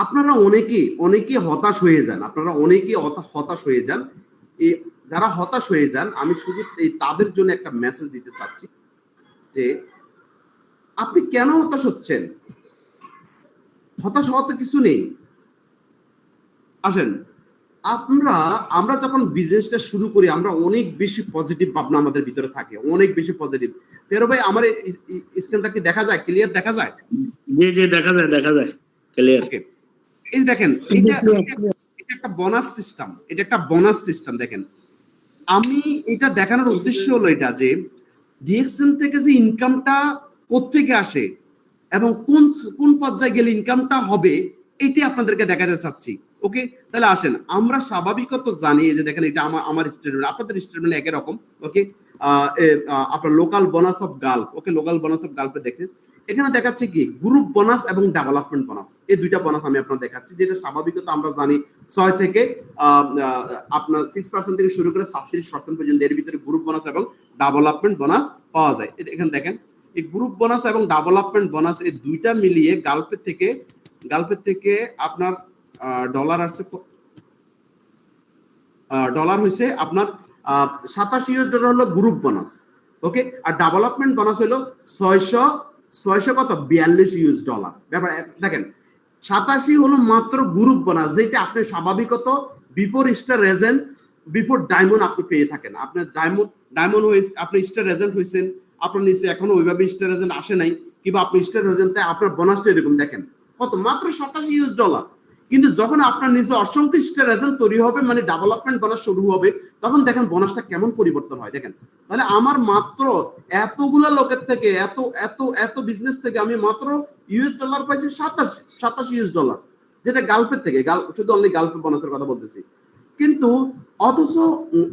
আপনারা অনেকে হতাশ হয়ে যান, আপনারা অনেকে হতাশ হয়ে যান। এই যারা হতাশ হয়ে যান, আমি শুধু তাদের জন্য একটা মেসেজ দিতে চাচ্ছি যে আপনি কেন হতাশ হচ্ছেন? হতাশ হওয়ার তো কিছু নেই। আসেন, আমরা যখন বিজনেসটা শুরু করি, আমরা অনেক বেশি পজিটিভ ভাবনা আমাদের ভিতরে থাকে, অনেক বেশি পজিটিভ। ফেরো ভাই, আমার স্ক্রিনটা কি দেখা যায়? ক্লিয়ার দেখা যায়? জি জি, দেখা যায় ক্লিয়ার। ওকে, এই দেখেন, এটা একটা বোনাস সিস্টেম, এটা একটা বোনাস সিস্টেম। দেখেন, আমি এটা দেখানোর উদ্দেশ্য হলো এটা যে ডিএক্সএন থেকে যে ইনকামটা কোত্থেকে আসে এবং কোন কোন পর্যায়ে গেলে ইনকামটা হবে, এটি আপনাদেরকে দেখাতে চাচ্ছি। ওকে, তাহলে আসেন, আমরা স্বাভাবিকত জানি যে দেখেন, এটা আমার স্টেটমেন্ট, আপনাদের স্টেটমেন্ট একই রকম। ওকে, আপনার local bonus of Gulf, okay, local bonus of গালফে দেখেন, এখানে দেখাচ্ছে কি গ্রুপ বোনাস এবং ডেভেলপমেন্ট বোনাস, এই দুইটা বোনাস আমি আপনার দেখাচ্ছি, যেটা স্বাভাবিকত আমরা জানি 6 থেকে আপনার 6% থেকে শুরু করে 37% পর্যন্ত, এর ভিতরে গ্রুপ বোনাস এবং ডেভেলপমেন্ট বোনাস পাওয়া যায়। এখানে দেখেন, এই গ্রুপ বোনাস এবং ডেভেলপমেন্ট বোনাস এই দুইটা মিলিয়ে গালফের থেকে আপনার ডলার আসছে, ডলার হইছে আপনার $87 হলো গ্রুপ বোনাস। ওকে, আর ডেভেলপমেন্ট বোনাস হলো 600 কত $42। ব্যাপার দেখেন, 87 হলো মাত্র গ্রুপ বোনাস, যেটা আপনি স্বাভাবিকত before star agent, before diamond আপনি পেয়ে থাকেন। আপনার ডায়মন্ড হয়েছে, আপনি স্টার এজেন্ট হয়েছেন, আপনার নিচে এখনো ওইভাবে স্টার এজেন্ট আসে নাই, কিংবা আপনি স্টার এজেন্টে আপনার বোনাসটা এরকম দেখেন কত, মাত্র $87। কিন্তু যখন আপনার নিচে অসংখ্য স্টার এজেন্ট তৈরি হবে, মানে ডেভেলপমেন্ট বোনাস শুরু হবে, তখন দেখেন বোনাসটা কেমন পরিবর্তন হয়। দেখেন, তাহলে আমার মাত্র এতগুলা লোকের থেকে, এত বিজনেস থেকে আমি মাত্র $27 পাইছি, $27, যেটা গালফের থেকে, শুধু অনলি গালফের বোনাসের কথা বলতেছি। কিন্তু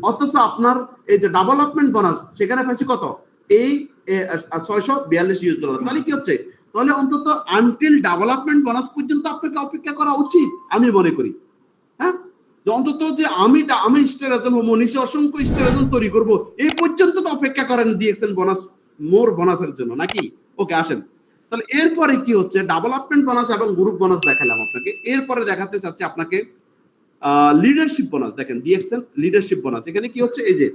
অথচ আপনার এই যে ডেভেলপমেন্ট বোনাস, সেখানে পাইছি কত, এই $642। তাহলে কি হচ্ছে, তাহলে অন্তত আনটিল ডেভেলপমেন্ট বোনাস পর্যন্ত আপনাকে অপেক্ষা করা উচিত, আমি মনে করি। হ্যাঁ, অন্তত যে আমি স্টার এজেন্ট হবো, নিচে অসংখ্য স্টার এজেন্ট তৈরি করবো, এই পর্যন্ত তো অপেক্ষা করেন ডিএক্সএন বোনাস, মোর বোনাসের জন্য, নাকি? ওকে, আসেন, তাহলে এরপরে কি হচ্ছে, ডেভেলপমেন্ট বোনাস এবং গ্রুপ বোনাস দেখালাম আপনাকে। এরপরে দেখাতে চাচ্ছি আপনাকে লিডারশিপ বোনাস। দেখেন, ডিএক্সএন লিডারশিপ বোনাস, এখানে কি হচ্ছে, এই যে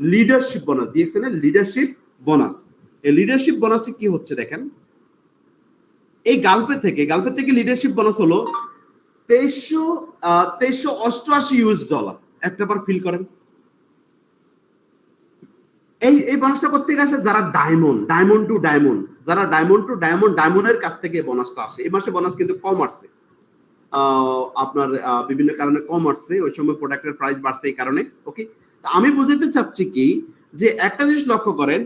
লিডারশিপ বোনাস, ডিএক্সএন এর লিডারশিপ বোনাস। এই লিডারশিপ বোনাসে কি হচ্ছে দেখেন, এই গালফে থেকে লিডারশিপ বোনাস হলো $2388। একটা বার ফিল করেন, এই বোনাসটা কোথেকে আসে? যারা ডায়মন্ড টু ডায়মন্ডের কাছ থেকে বোনাসটা আসে। এই মাসে বোনাস কিন্তু কম আসছে, আপনার বিভিন্ন কারণে কম আসছে, ওই সময় প্রোডাক্টের প্রাইস বাড়ছে এই কারণে। ওকে, আমি বুঝাতে চাচ্ছি কি, যে একটা জিনিস লক্ষ্য করেন,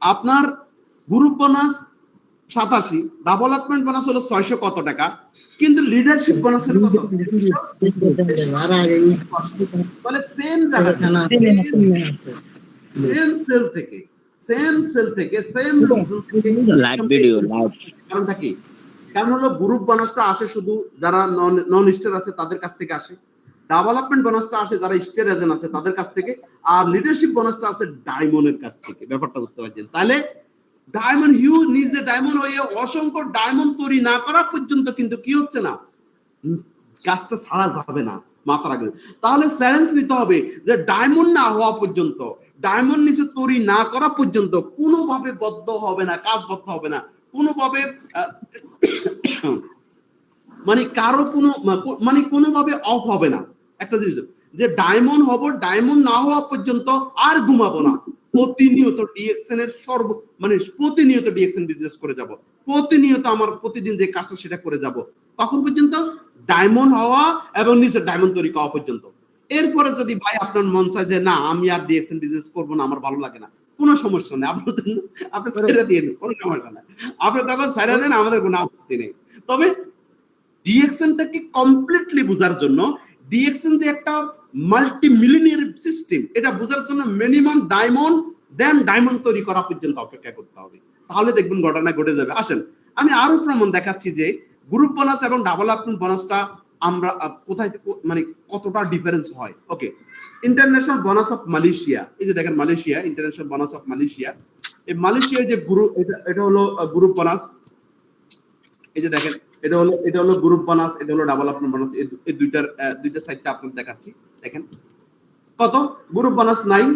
আপনার গ্রুপ বোনাস 87, ডেভেলপমেন্ট বোনাস হলো 600 কত টাকা, কিন্তু লিডারশিপ বোনাস হলো কত, মানে সেম জায়গা, সেম সেল থেকে কারণটা কি? কারণ হলো গ্রুপ বোনাসটা আসে শুধু যারা নন স্টার আছে তাদের কাছ থেকে আসে, ডেভেলপমেন্ট বোনাসটা আসে যারা স্টার এজেন্ট আছে তাদের কাছ থেকে, আর লিডারশিপ বোনাসটা আসে ডায়মন্ডের কাছ থেকে। ব্যাপারটা বুঝতে পারছেন? তাহলে ডায়মন্ড নিজে ডায়মন্ড হয়ে অসংখ্য ডায়মন্ড তৈরি না করা পর্যন্ত কিন্তু কি হচ্ছে না, কাজটা ছাড়া যাবে না, মাথা রাখবেন। তাহলে চ্যালেঞ্জ নিতে হবে যে ডায়মন্ড না হওয়া পর্যন্ত, ডায়মন্ড নিচে তৈরি না করা পর্যন্ত কোনোভাবে বদ্ধ হবে না, কাজ বদ্ধ হবে না কোনোভাবে, মানে কারো কোনোভাবে অফ হবে না। একটা জিনিস যে ডায়মন্ড হব, ডায়মন্ড না হওয়া পর্যন্ত আর ঘুমাবো না, প্রতিনিয়ত ডিএক্সএন এর প্রতিনিয়ত ডিএক্সএন বিজনেস করে যাব, প্রতিনিয়ত আমার প্রতিদিন যে কাজটা সেটা করে যাব, কখন পর্যন্ত? ডায়মন্ড হওয়া এবং নিচে ডায়মন্ড তৈরি করা পর্যন্ত। এরপরে যদি ভাই আপনার মন চায় যে না আমি আর ডিএক্সএন বিজনেস করবো না, আমার ভালো লাগে না, কোনো সমস্যা নেই, আপনি ছেড়ে দিয়ে দিন, কোনো সমস্যা নেই, আপনি তখন ছেড়ে দেন, আমাদের কোনো আপত্তি নেই। তবে ডিএক্সএনটাকে কমপ্লিটলি বোঝার জন্য, ডিএক্সএন যে একটা মাল্টি মিলিয়নিয়ার সিস্টেম, এটা বোঝার জন্য মিনিমাম ডায়মন্ড তৈরি করা পর্যন্ত অপেক্ষা করতে হবে, তাহলে দেখবেন ঘটনা ঘটে যাবে। আসেন, আমি আরো প্রমাণ দেখাচ্ছি যে গ্রুপ বোনাস এবং ডেভেলপমেন্ট বোনাসটা আমরা কোথায়, মানে কতটা ডিফারেন্স হয়। ওকে, ইন্টারন্যাশনাল বোনাস অফ মালয়েশিয়া, এই যে দেখেন Malaysia, international bonus of Malaysia, এই মালয়েশিয়ার যে গ্রুপ, এটা হলো গ্রুপ বোনাস। এই যে দেখেন এটা হলো গ্রুপ বোনাস, এটা হলো ডেভেলপমেন্ট বোনাস। এই দুইটা সাইডটা আপনাদের দেখাচ্ছি। দেখেন কত গ্রুপ বোনাস 9,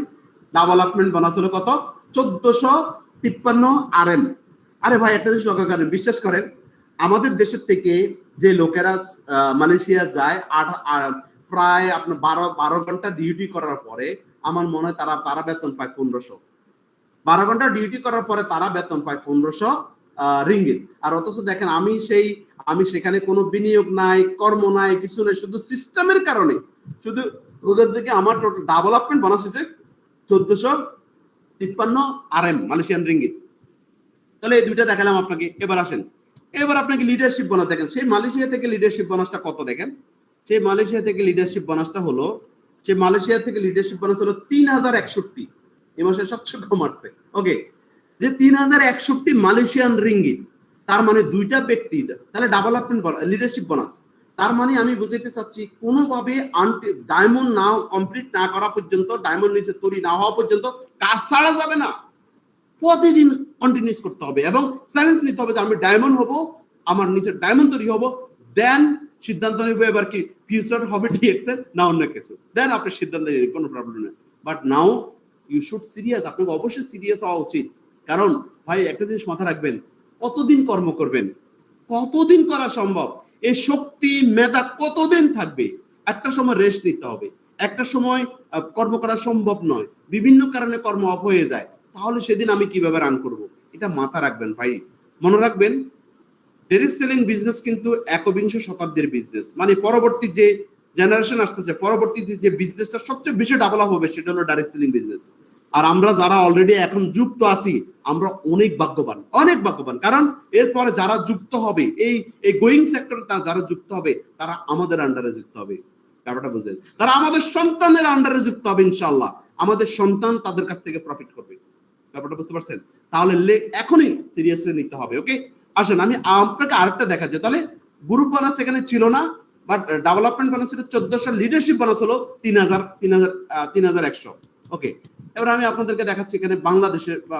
ডেভেলপমেন্ট বোনাস হলো কত 1453 RM। আরে ভাই একটা জিনিস লক্ষ্য করেন, বিশ্বাস করেন আমাদের দেশের থেকে যে লোকেরা মালয়েশিয়া যায় প্রায় আপনার 12 ঘন্টা ডিউটি করার পরে আমার মনে হয় তারা বেতন পায় 1500। 12 ঘন্টা ডিউটি করার পরে তারা বেতন পায় 1500 রিঙ্গিত। আর অথচ দেখেন আমি সেখানে কোনো বিনিয়োগ নাই, কর্ম নাই, কিছু নাই, শুধু সিস্টেমের কারণে, শুধু ওদের দিকে আমার টোটাল ডেভেলপমেন্ট বোনাস হচ্ছে 1453 RM মালয়েশিয়ান রিঙ্গিত। তাহলে এই দুইটা দেখালাম আপনাকে। এবার আসেন, এবার আপনাকে লিডারশিপ বোনাস দেখেন। সেই মালয়েশিয়া থেকে লিডারশিপ বোনাসটা কত দেখেন। সেই মালয়েশিয়া থেকে লিডারশিপ বোনাসটা হলো 3061। এই মাসে সবচেয়ে কম আসছে। ওকে, যে 3061 মালয়েশিয়ান রিঙ্গিত, তার মানে দুইটা ব্যক্তি, তাহলে ডেভেলপমেন্ট লিডারশিপ বোনাস। তার মানে আমি বুঝাইতে চাচ্ছি কোনোভাবে ডায়মন্ড না কমপ্লিট না করা পর্যন্ত, ডায়মন্ড নিচে তৈরি না হওয়া পর্যন্ত কাজ ছাড়া যাবে না, প্রতিদিন কন্টিনিউস করতে হবে এবং চ্যালেঞ্জ নিতে হবে যে আমি ডায়মন্ড হব, আমার নিচে ডায়মন্ড তৈরি হব, দেন সিদ্ধান্ত নেব এবার কি ফিউচার হবে ডিএক্সএল না অন্য কিছু, দেন আপনি সিদ্ধান্ত নেবেন, কোনো প্রবলেম নেই। But now you should serious, আপনাকে অবশ্যই সিরিয়াস হওয়া উচিত। কারণ ভাই একটা জিনিস মাথায় রাখবেন, কতদিন কর্ম করবেন, কতদিন করা সম্ভব, এই শক্তি মেধা কতদিন থাকবে? একটা সময় রেস্ট নিতে হবে, একটা সময় কর্ম করা সম্ভব নয়, বিভিন্ন কারণে কর্ম অফ হয়ে যায়, তাহলে সেদিন আমি কিভাবে রান করব? এটা মাথা রাখবেন ভাই। মনে রাখবেন ডাইরেক্ট সেলিং বিজনেস কিন্তু 21শ শতাব্দীর বিজনেস, মানে পরবর্তী যে জেনারেশন আসতেছে, পরবর্তী যে বিজনেসটা সবচেয়ে বেশি ডেভেলপ হবে সেটা হলো ডাইরেক্ট সেলিং বিজনেস। আর আমরা যারা অলরেডি এখন যুক্ত আছি আমরা অনেক ভাগ্যবান, অনেক ভাগ্যবান। কারণ এরপরে যারা যুক্ত হবে এই গোয়িং সেক্টরে, যারা যুক্ত হবে তারা আমাদের আন্ডারে যুক্ত হবে। ব্যাপারটা বুঝেন, তারা আমাদের সন্তানের আন্ডারে যুক্ত হবে ইনশাআল্লাহ, আমাদের সন্তান তাদের কাছ থেকে প্রফিট করবে। ব্যাপারটা বুঝতে পারছেন? তাহলে এখনই সিরিয়াসলি নিতে হবে। ওকে, আসেন আমি আপনাকে আরেকটা দেখাচ্ছি। তাহলে গ্রুপ বোনাস এখানে ছিল না, বাট ডেভেলপমেন্ট বোনাস ছিল 1400, লিডারশিপ বোনাস হলো 3100। ওকে, এবার আমি আপনাদেরকে দেখাচ্ছি এখানে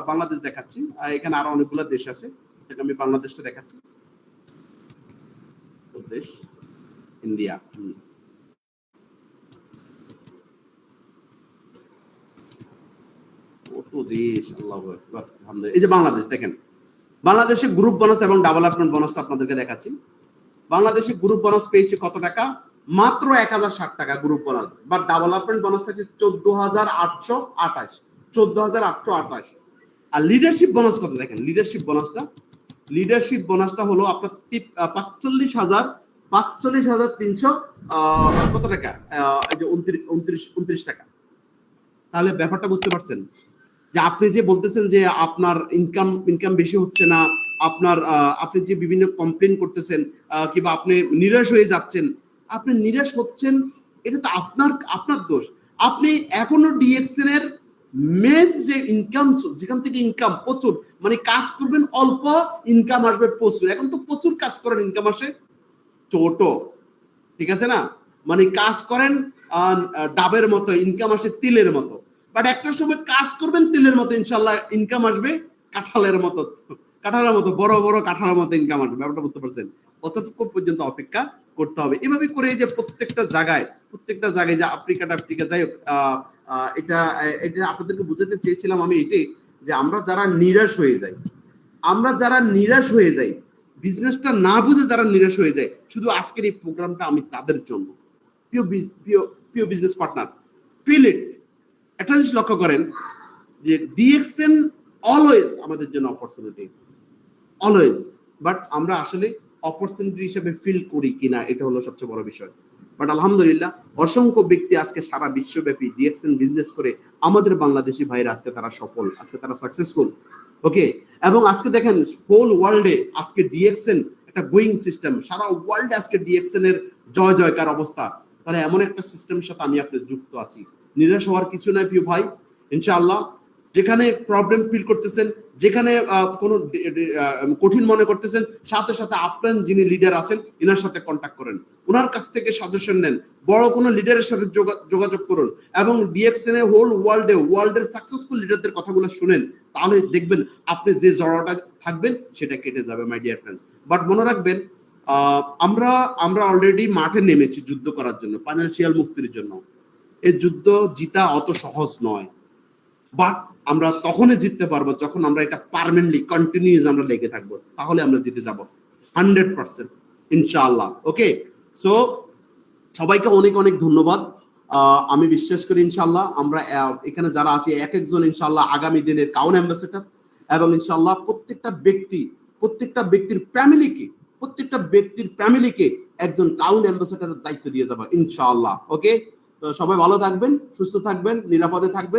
বাংলাদেশ দেখাচ্ছি। এখানে আরো অনেকগুলো দেশ আছে, আমি বাংলাদেশটা দেখাচ্ছি। দেশ ইন্ডিয়া, কত দেশ, আল্লাহু আকবার, আলহামদুলিল্লাহ। এই যে বাংলাদেশ দেখেন, বাংলাদেশে গ্রুপ বোনাস এবং ডেভেলপমেন্ট বোনাসটা আপনাদেরকে দেখাচ্ছি। বাংলাদেশে গ্রুপ বোনাস পেয়েছে কত টাকা? মাত্র 1060 টাকা group bonus. But development bonus পেয়েছে 14,828। আর লিডারশিপ বোনাস কত দেখেন, লিডারশিপ বোনাসটা হলো আপনার 45,300 কত টাকা, এই যে 29 টাকা। তাহলে ব্যাপারটা বুঝতে পারছেন যে আপনি যে বলতেছেন যে আপনার ইনকাম বেশি হচ্ছে না, আপনি যে বিভিন্ন কমপ্লেন করতেছেন কিংবা আপনি নিরাশ হয়ে যাচ্ছেন, আপনি নিরাশ হচ্ছেন, এটা তো আপনার দোষ। আপনি এখনো ডিএক্সএন এর মেন যে ইনকাম, যেখান থেকে ইনকাম প্রচুর, মানে কাজ করবেন অল্প, ইনকাম আসবে প্রচুর। এখন তো প্রচুর কাজ করেন, ইনকাম আসে ছোট, ঠিক আছে না? মানে কাজ করেন ডাবের মতো, ইনকাম আসে তিলের মতো। বাট একটা সময় কাজ করবেন তিলের মতো, ইনশাল্লাহ ইনকাম আসবে কাঁঠালের মতো, বড় বড় কাঁঠালের মতো ইনকাম আসবে। ব্যাপারটা বুঝতে পারছেন? কতটুকু পর্যন্ত অপেক্ষা করতে হবে। এভাবে করে যে প্রত্যেকটা জায়গায় যে আফ্রিকা যাই হোক, এটা আপনাদেরকে বুঝাতে চেয়েছিলাম আমি এটাই, যে আমরা যারা নিরাশ হয়ে যাই, বিজনেসটা না বুঝে যারা নিরাশ হয়ে যায়, শুধু আজকের এই প্রোগ্রামটা আমি তাদের জন্য। প্রিয় বিজনেস পার্টনার, ফিল ইট। একটা জিনিস লক্ষ্য করেন যে ডিএক্সএন অলওয়েজ আমাদের জন্য অপরচুনিটি, অলওয়েজ। বাট আমরা আসলে অপরচুনিটি হিসেবে ফিল করি কিনা, এটা হলো সবচেয়ে বড় বিষয়। বাট আলহামদুলিল্লাহ, অসংখ্য ব্যক্তি আজকে সারা বিশ্বব্যাপী ডিএক্সএন বিজনেস করে আমাদের বাংলাদেশি ভাইরা আজকে তারা সফল, আজকে তারা সাকসেসফুল। ওকে, এবং আজকে দেখেন হোল ওয়ার্ল্ডে আজকে ডিএক্সএন একটা গোয়িং সিস্টেম, সারা ওয়ার্ল্ডে আজকে ডিএক্সএন এর জয় জয়কার অবস্থা। তাহলে এমন একটা সিস্টেমের সাথে আমি আপনি যুক্ত আছি, নিরাশ হওয়ার কিছু নাই প্রিয় ভাই। ইনশাআল্লাহ যেখানে প্রবলেম ফিল করতেছেন, যেখানে কোনো কঠিন মনে করতেছেন, সাথে সাথে আপনার যিনি লিডার আছেন এনার সাথে কন্ট্যাক্ট করেন, ওনার কাছ থেকে সাজেশন নেন, বড় কোনো লিডারের সাথে যোগাযোগ করুন এবং ডিএক্সএন এর হোল ওয়ার্ল্ডের সাকসেসফুল লিডারদের কথাগুলো শুনেন। তাহলে দেখবেন আপনি যে জড়তা থাকবেন সেটা কেটে যাবে মাই ডিয়ার ফ্রেন্ডস। বাট মনে রাখবেন, আমরা আমরা অলরেডি মাঠে নেমেছি যুদ্ধ করার জন্য, ফাইন্যান্সিয়াল মুক্তির জন্য। এই যুদ্ধ জিতা অত সহজ নয়, বাট আমরা তখনই জিততে পারবো যখন আমরা এটা পার্মানেন্টলি কন্টিনিউয়াস আমরা লেগে থাকবো, তাহলে আমরা জিতে যাব 100% ইনশাআল্লাহ। ওকে, সো সবাইকে অনেক অনেক ধন্যবাদ। আমি বিশ্বাস করি ইনশাআল্লাহ আমরা এখানে যারা আছি এক একজন ইনশাআল্লাহ আগামী দিনের কাউন অ্যাম্বাসেডর, এবং ইনশাআল্লাহ প্রত্যেকটা ব্যক্তির ফ্যামিলিকে একজন কাউন অ্যাম্বাসেডরের দায়িত্ব দিয়ে যাবো ইনশাআল্লাহ। ওকে, তো সবাই ভালো থাকবেন, সুস্থ থাকবেন, নিরাপদে থাকবেন।